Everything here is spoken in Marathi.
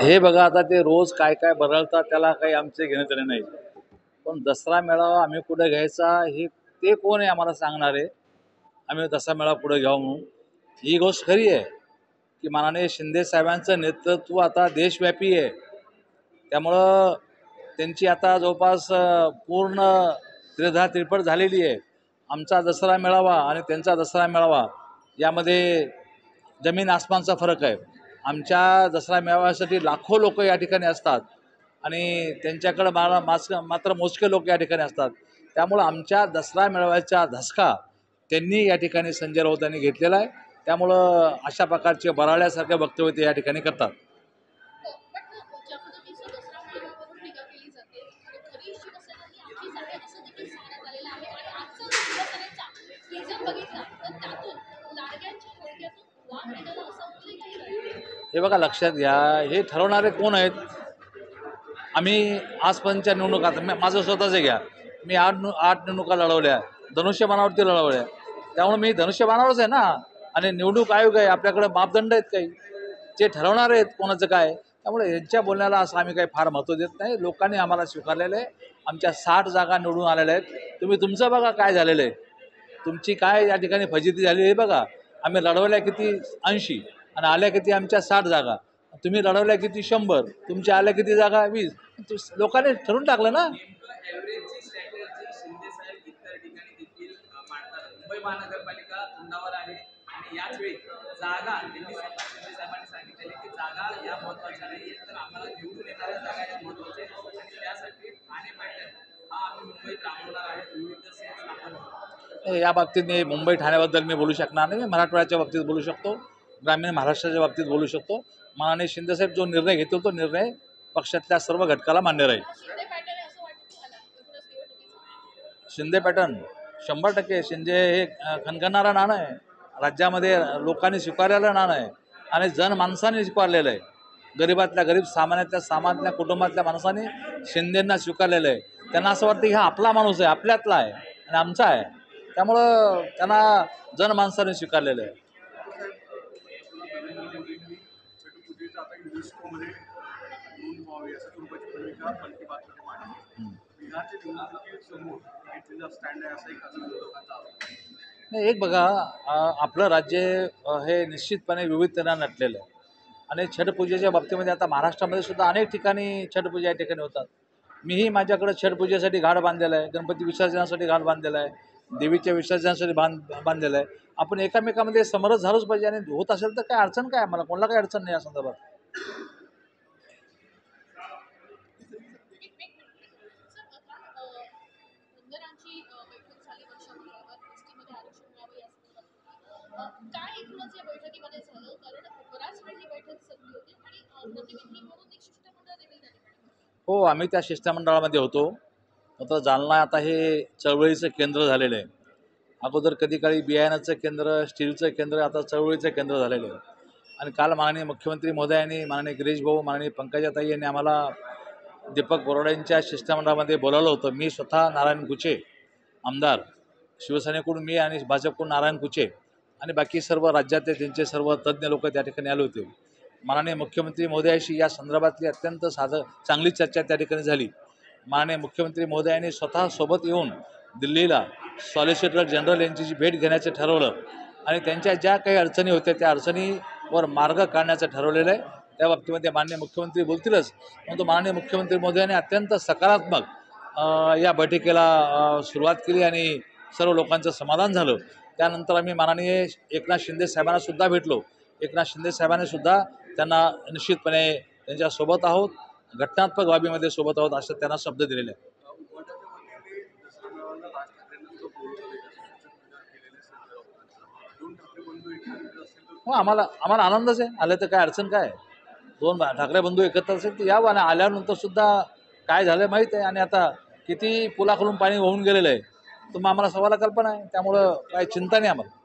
हे बघा, आता ते रोज काय काय बदलतात त्याला काही आमचे घेणे देणे नाही. पण दसरा मेळावा आम्ही कुठे घ्यायचा हे ते कोण आहे आम्हाला सांगणारे. आम्ही दसरा मेळावा पुढे घ्यावं म्हणून ही गोष्ट खरी आहे की माननीय शिंदे साहेबांचं नेतृत्व आता देशव्यापी आहे. त्यामुळं त्यांची आता जवळपास पूर्ण त्रिधा तिरपट झालेली आहे. आमचा दसरा मेळावा आणि त्यांचा दसरा मेळावा यामध्ये जमीन आसमानचा फरक आहे. आमच्या दसरा मेळाव्यासाठी लाखो लोक या ठिकाणी असतात आणि त्यांच्याकडे मात्र मोजके लोक या ठिकाणी असतात. त्यामुळं आमच्या दसरा मेळाव्याचा धसका त्यांनी या ठिकाणी संजय राऊत यांनी घेतलेला आहे. त्यामुळं अशा प्रकारचे बराळ्यासारखे वक्तव्य ते या ठिकाणी करतात. हे बघा, लक्षात घ्या, हे ठरवणारे कोण आहेत. आम्ही आजपर्यंतच्या निवडणुका माझं स्वतःचं घ्या, मी आठ निवडणुका लढवल्या, धनुष्यबाणावरती लढवल्या. त्यामुळे मी धनुष्यबाणावरच आहे ना. आणि निवडणूक आयोग आहे, आपल्याकडे मापदंड आहेत काही जे ठरवणार आहेत कोणाचं काय. त्यामुळे यांच्या बोलण्याला असं आम्ही काही फार महत्त्व देत नाही. लोकांनी आम्हाला स्वीकारलेलं आहे. आमच्या 60 जागा निवडून आलेल्या आहेत. तुम्ही तुमचं बघा काय झालेलं आहे, तुमची काय या ठिकाणी फजिती झाली आहे बघा. आम्ही लढवल्या किती 80 आणि आल्या किती आमच्या 60 जागा. तुम्ही लढवल्या किती 100, तुमच्या आल्या किती जागा 20. लोकांनी ठरवून टाकलं ना. मुंबई महानगरपालिका तोंडावर आहे आणि याच वेळी जागा त्यांनी स्वतः शिंदे साहेबांनी सांगितलेली की जागा या महत्त्वाच्या नाही, तर आम्हाला निवडून येणाऱ्या जागा या महत्त्वाच्या आहेत आणि त्यासाठी ठाणे पॅटर्न हा आम्ही मुंबईत राबवणार आहे. विविध सेल स्थापन या बाबतीत मी मुंबई ठाण्याबद्दल मी बोलू शकणार नाही. मी मराठवाड्याच्या बाबतीत बोलू शकतो, ग्रामीण महाराष्ट्राच्या बाबतीत बोलू शकतो. माननीय शिंदेसाहेब जो निर्णय घेतील तो निर्णय पक्षातल्या सर्व घटकाला मान्य राहील. शिंदे पॅटर्न 100% शिंदे हे खणखणणारा नाणं आहे. राज्यामध्ये लोकांनी स्वीकारलेलं नाणं आहे आणि जनमानसाने स्वीकारलेलं आहे. गरीबातल्या गरीब, सामान्यातल्या कुटुंबातल्या माणसाने शिंदेंना स्वीकारलेलं आहे. त्यांना असं वाटतं की हा आपला माणूस आहे, आपल्यातला आहे आणि आमचा आहे. त्यामुळं त्यांना जनमानसाने स्वीकारलेलं आहे. नाही, एक बघा, आपलं राज्य हे निश्चितपणे विविधतेने नटलेलं आहे आणि छठपूजेच्या बाबतीमध्ये आता महाराष्ट्रामध्ये सुद्धा अनेक ठिकाणी छठपूजा या ठिकाणी होतात. मीही माझ्याकडे छठपूजेसाठी घाट बांधलेला आहे, गणपती विसर्जनासाठी घाट बांधलेला आहे, देवीच्या विसर्जनासाठी बांधलेलं आहे. आपण एकामेकामध्ये समरस झालोच पाहिजे आणि होत असेल तर काय अडचण काय, मला कोणाला काही अडचण नाही या संदर्भात. हो, आम्ही त्या शिष्टमंडळामध्ये होतो. आता जालना आता हे चळवळीचं केंद्र झालेलं आहे. अगोदर कधी काळी बियाण्याचं केंद्र, स्टीलचं केंद्र, आता चळवळीचं केंद्र झालेलं आहे. आणि काल माननीय मुख्यमंत्री महोदयांनी, माननीय गिरीश भाऊ, माननीय पंकजाताई यांनी आम्हाला दीपक बोराडेंच्या शिष्टमंडळामध्ये बोलावलं होतं. मी स्वतः नारायण कुचे आमदार, शिवसेनेकडून मी आणि भाजपकडून नारायण कुचे आणि बाकी सर्व राज्यातले त्यांचे सर्व तज्ज्ञ लोक त्या ठिकाणी आले होते. माननीय मुख्यमंत्री महोदयाशी या संदर्भातली अत्यंत चांगली चर्चा त्या ठिकाणी झाली. माननीय मुख्यमंत्री महोदयांनी स्वतः सोबत येऊन दिल्लीला सॉलिसिटर जनरल यांची भेट घेण्याचं ठरवलं आणि त्यांच्या ज्या काही अडचणी होत्या त्या अडचणीवर मार्ग काढण्याचं ठरवलेलं आहे. त्या बाबतीमध्ये माननीय मुख्यमंत्री बोलतीलच, परंतु माननीय मुख्यमंत्री महोदयांनी अत्यंत सकारात्मक या बैठकीला सुरुवात केली आणि सर्व लोकांचं समाधान झालं. त्यानंतर आम्ही माननीय एकनाथ शिंदे साहेबांना सुद्धा भेटलो. एकनाथ शिंदे साहेबांनी सुद्धा त्यांना निश्चितपणे त्यांच्यासोबत आहोत, घटनात्मक बाबीमध्ये सोबत आहोत असं त्यांना शब्द दिलेले आहे. हो, आम्हाला आनंदच आहे. आलं तर काय अडचण काय. 2 ठाकरे बंधू एकत्र असेल तर यावं आणि आल्यानंतर सुद्धा काय झालं माहीत आहे आणि आता किती पुलाखालून पाणी वाहून गेलेलं आहे तर मग आम्हाला सवाला कल्पना आहे. त्यामुळं काय चिंता नाही आम्हाला.